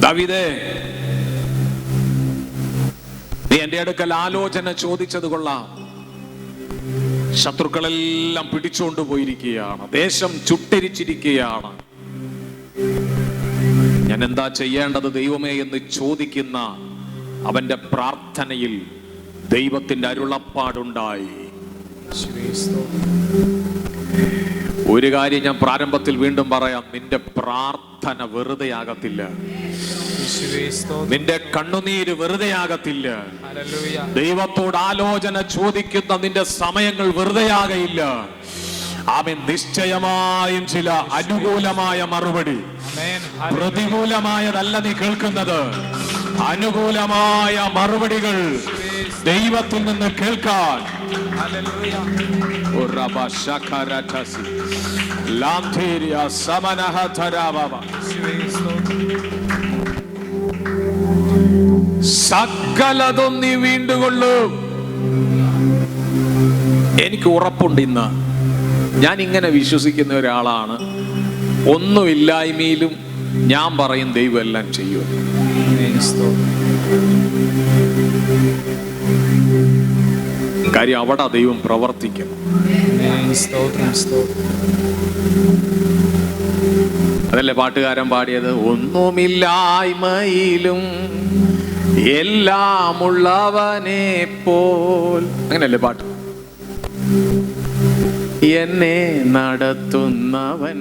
ദാവീദേ, നീ എന്റെ അടുക്കൽ ആലോചന ചോദിച്ചത് കൊള്ളാം. ശത്രുക്കളെല്ലാം പിടിച്ചുകൊണ്ട് പോയിരിക്കുകയാണ്, ദേശം ചുട്ടരിച്ചിരിക്കുകയാണ്. ഞാൻ എന്താ ചെയ്യേണ്ടത് ദൈവമേ എന്ന് ചോദിക്കുന്ന അവന്റെ പ്രാർത്ഥനയിൽ ദൈവത്തിന്റെ അരുളപ്പാടുണ്ടായി. ഒരു കാര്യം ഞാൻ പ്രാരംഭത്തിൽ വീണ്ടും പറയാം, നിന്റെ പ്രാർത്ഥന വെറുതെയാകത്തില്ല, നിന്റെ കണ്ണുനീര് വെറുതെയാകത്തില്ല. ദൈവത്തോട് ആലോചന ചോദിക്കുന്ന നിന്റെ സമയങ്ങൾ വെറുതെയാകയില്ല. ആമേൻ. നിശ്ചയമായും ചില അനുകൂലമായ മറുപടി, പ്രതികൂലമായതല്ല നീ കേൾക്കുന്നത്, അനുകൂലമായ മറുപടികൾ ദൈവത്തിൽ നിന്ന് കേൾക്കാൻ സകലതും നീ വീണ്ടുകൊള്ളും. എനിക്ക് ഉറപ്പുണ്ട്, ഇന്ന് ഞാൻ ഇങ്ങനെ വിശ്വസിക്കുന്ന ഒരാളാണ്. ഒന്നുമില്ലായ്മയിലും ഞാൻ പറയും ദൈവം എല്ലാം ചെയ്യും. കാര്യം അവിടെ ദൈവം പ്രവർത്തിക്കും. അതല്ലേ പാട്ടുകാരൻ പാടിയത്, ഒന്നുമില്ലായ്മയിലും എല്ലാം ഉള്ളവനെ പോൽ. അങ്ങനല്ലേ പാട്ട്? എന്നെ നടത്തുന്നവൻ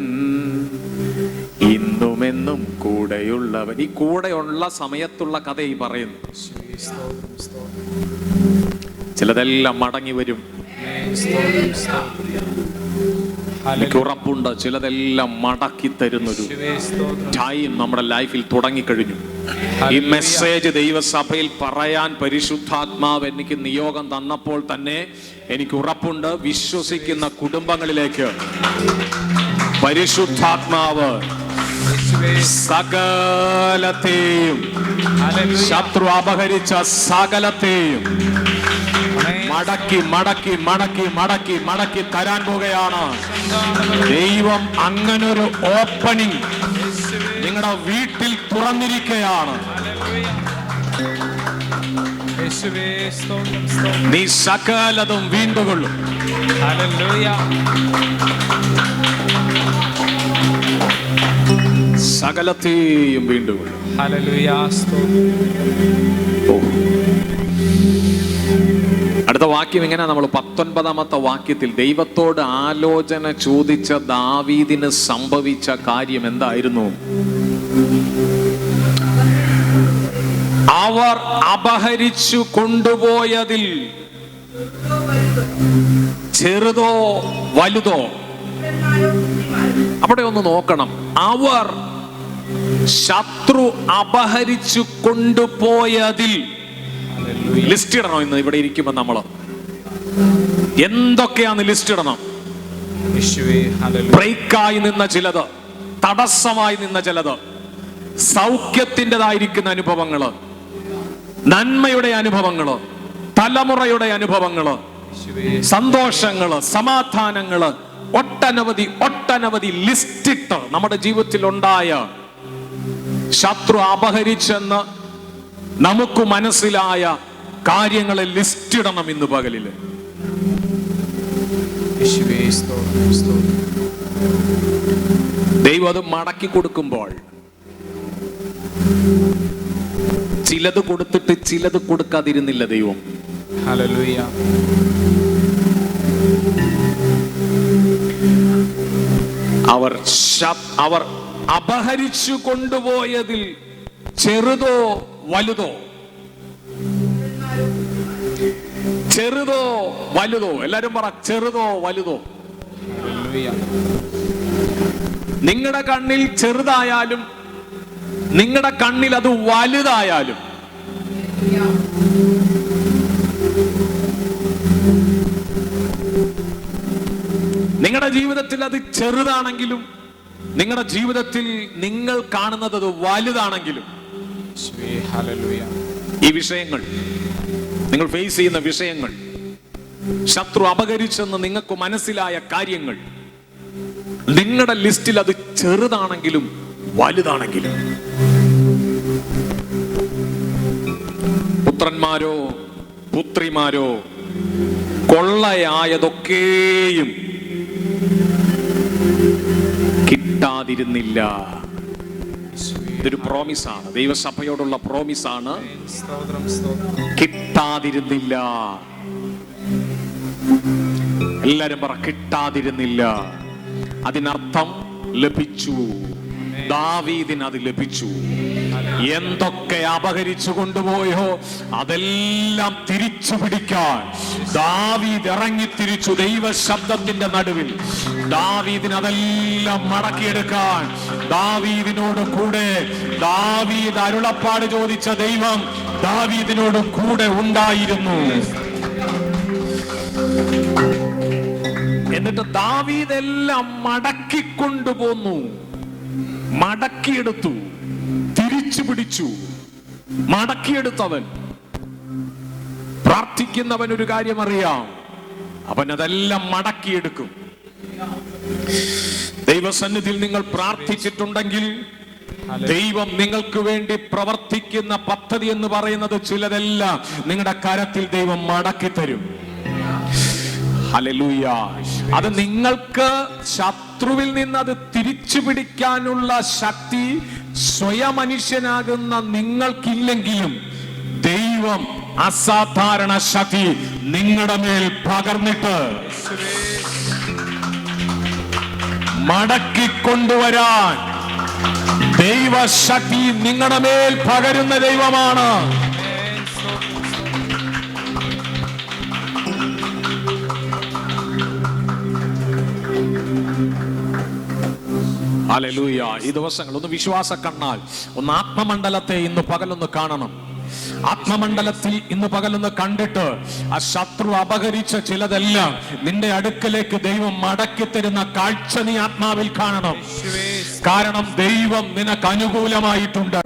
ഇന്നുമെന്നും കൂടെയുള്ളവൻ. ഈ കൂടെയുള്ള സമയത്തുള്ള കഥ ഈ പറയുന്നു. ചിലതെല്ലാം മടങ്ങി വരും. എനിക്ക് ഉറപ്പുണ്ട്, ചിലതെല്ലാം മടക്കി തരുന്നൊരു ടൈം നമ്മുടെ ലൈഫിൽ തുടങ്ങിക്കഴിഞ്ഞു. ഈ മെസ്സേജ് ദൈവസഭയിൽ പറയാൻ പരിശുദ്ധാത്മാവ് എനിക്ക് നിയോഗം തന്നപ്പോൾ തന്നെ എനിക്ക് ഉറപ്പുണ്ട്, വിശ്വസിക്കുന്ന കുടുംബങ്ങളിലേക്ക് പരിശുദ്ധാത്മാവ് സകലത്തെയും, ശത്രു അപഹരിച്ച സകലത്തെയും മടക്കി മടക്കി മടക്കി മടക്കി മടക്കി തരാൻ പോകുകയാണ് ദൈവം. അങ്ങനൊരു ഓപ്പണിംഗ് നിങ്ങളുടെ വീട്ടിൽ തുറന്നിരിക്കുകയാണ്. നീ സകലതും വീണ്ടുകൊള്ളും. സകലത്തെയും വീണ്ടുകൊള്ളും. അടുത്ത വാക്യം ഇങ്ങനെ, നമ്മൾ 19ാമത്തെ വാക്യത്തിൽ ദൈവത്തോട് ആലോചന ചോദിച്ച ദാവീദിന് സംഭവിച്ച കാര്യം എന്തായിരുന്നു? അവർ അപഹരിച്ചു കൊണ്ടുപോയതിൽ ചെറുതോ വലുതോ. അവിടെ ഒന്ന് നോക്കണം. അവർ ശത്രു അപഹരിച്ചു കൊണ്ടുപോയതിൽ. ലിസ്റ്റ് ഇടണം. ഇന്ന് ഇവിടെ ഇരിക്കുമ്പോ നമ്മള് എന്തൊക്കെയാന്ന് ലിസ്റ്റ് ഇടണം. ബ്രേക്കായി നിന്ന ചിലത്, തടസ്സമായി നിന്ന ചിലത്, സൗഖ്യത്തിൻ്റെതായിരിക്കുന്ന അനുഭവങ്ങള്, നന്മയുടെ അനുഭവങ്ങള്, തലമുറയുടെ അനുഭവങ്ങള്, സന്തോഷങ്ങള്, സമാധാനങ്ങള്, ഒട്ടനവധി ഒട്ടനവധി ലിസ്റ്റിട്ട് നമ്മുടെ ജീവിതത്തിൽ ഉണ്ടായ ശത്രു അപഹരിച്ചെന്ന് നമുക്ക് മനസ്സിലായ കാര്യങ്ങളെ ലിസ്റ്റിടണം ഇന്ന് പകലില്. ദൈവം അത് മടക്കി കൊടുക്കുമ്പോൾ ചിലത് കൊടുത്തിട്ട് ചിലത് കൊടുക്കാതിരുന്നില്ല ദൈവം. ഹല്ലേലൂയ. അവർ അപഹരിച്ചു കൊണ്ടുപോയതിൽ ചെറുതോ വലുതോ, ചെറുതോ വലുതോ. എല്ലാരും പറ, ചെറുതോ വലുതോ. നിങ്ങളുടെ കണ്ണിൽ ചെറുതായാലും നിങ്ങളുടെ കണ്ണിൽ അത് വലുതായാലും നിങ്ങളുടെ ജീവിതത്തിൽ അത് ചെറുതാണെങ്കിലും നിങ്ങളുടെ ജീവിതത്തിൽ നിങ്ങൾ കാണുന്നത് അത് വലുതാണെങ്കിലും ഈ വിഷയങ്ങൾ, നിങ്ങൾ ഫേസ് ചെയ്യുന്ന വിഷയങ്ങൾ, ശത്രു അപഹരിച്ചെന്ന് നിങ്ങൾക്ക് മനസ്സിലായ കാര്യങ്ങൾ, നിങ്ങളുടെ ലിസ്റ്റിൽ അത് ചെറുതാണെങ്കിലും വലുതാണെങ്കിലും പുത്രന്മാരോ പുത്രിമാരോ കൊള്ളയായതൊക്കെയും കിട്ടാതിരുന്നില്ല. ഇതൊരു പ്രോമിസാണ്, ദൈവസഭയോടുള്ള പ്രോമിസാണ്. കിട്ടാതിരുന്നില്ല. എല്ലാരും പറ, കിട്ടാതിരുന്നില്ല. അതിനർത്ഥം ലഭിച്ചു. ദാവീദിന് അത് ലഭിച്ചു. എന്തൊക്കെ അപഹരിച്ചു കൊണ്ടുപോയോ അതെല്ലാം തിരിച്ചു പിടിക്കാൻ ദാവീദ് ഇറങ്ങിത്തിരിച്ചു. ദൈവ ശബ്ദത്തിന്റെ നടുവിൽ ദാവീദിന് അതെല്ലാം മടക്കിയെടുക്കാൻ ദാവീദിനോട് കൂടെ, ദാവീദ് അരുളപ്പാട് ചോദിച്ച ദൈവം ദാവീദിനോട് കൂടെ ഉണ്ടായിരുന്നു. എന്നിട്ട് ദാവീദ് എല്ലാം മടക്കിക്കൊണ്ടുപോന്നു, മടക്കിയെടുത്തു, തിരിച്ചു പിടിച്ചു. മടക്കിയെടുത്തവൻ, പ്രാർത്ഥിക്കുന്നവൻ ഒരു കാര്യം അറിയാം, അവൻ അതെല്ലാം മടക്കിയെടുക്കും. ദൈവസന്നിധിയിൽ നിങ്ങൾ പ്രാർത്ഥിച്ചിട്ടുണ്ടെങ്കിൽ ദൈവം നിങ്ങൾക്ക് വേണ്ടി പ്രവർത്തിക്കുന്ന പദ്ധതി എന്ന് പറയുന്നത് ചിലതെല്ലാം നിങ്ങളുടെ കരത്തിൽ ദൈവം മടക്കി തരും. ഹല്ലേലൂയ. അത് നിങ്ങൾക്ക് ശത്രുവിൽ നിന്ന് അത് തിരിച്ചു പിടിക്കാനുള്ള ശക്തി സ്വയമനുഷ്യനാകുന്ന നിങ്ങൾക്കില്ലെങ്കിലും ദൈവം അസാധാരണ ശക്തി നിങ്ങളുടെ മേൽ പകർന്നിട്ട് മടക്കിക്കൊണ്ടുവരാൻ ദൈവശക്തി നിങ്ങളുടെ മേൽ പകരുന്ന ദൈവമാണ്. ഹല്ലേലൂയ. ഈ ദിവസങ്ങൾ ഒന്ന് വിശ്വാസ കണ്ണാൽ ഒന്ന് ആത്മമണ്ഡലത്തെ ഇന്ന് പകലൊന്ന് കാണണം. ആത്മമണ്ഡലത്തിൽ ഇന്ന് പകലൊന്ന് കണ്ടിട്ട് ആ ശത്രു അപഹരിച്ച ചിലതെല്ലാം നിന്റെ അടുക്കലേക്ക് ദൈവം മടക്കി തരുന്ന കാഴ്ച നീ ആത്മാവിൽ കാണണം. കാരണം ദൈവം നിനക്ക് അനുകൂലമായിട്ടുണ്ട്.